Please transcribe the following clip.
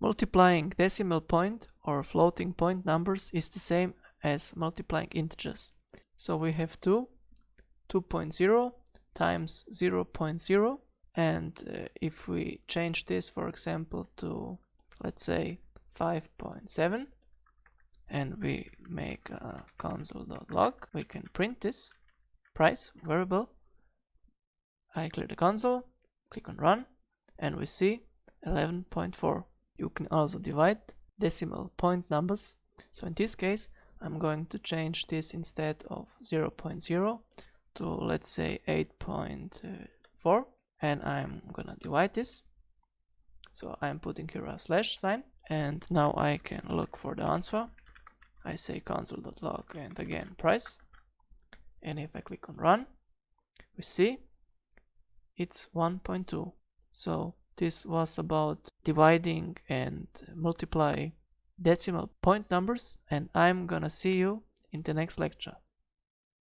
Multiplying decimal point or floating point numbers is the same as multiplying integers. So we have 2.0 times 0.0, and if we change this, for example, to, let's say, 5.7, and we make a console.log, we can print this price variable. I clear the console, click on run, and we see 11.4. You can also divide decimal point numbers. So in this case, I'm going to change this instead of 0.0 to, let's say, 8.4, and I'm gonna divide this. So I'm putting here a slash sign, and now I can look for the answer. I say console.log and again price, and if I click on run, we see it's 1.2. So this was about dividing and multiply decimal point numbers, and I'm gonna see you in the next lecture.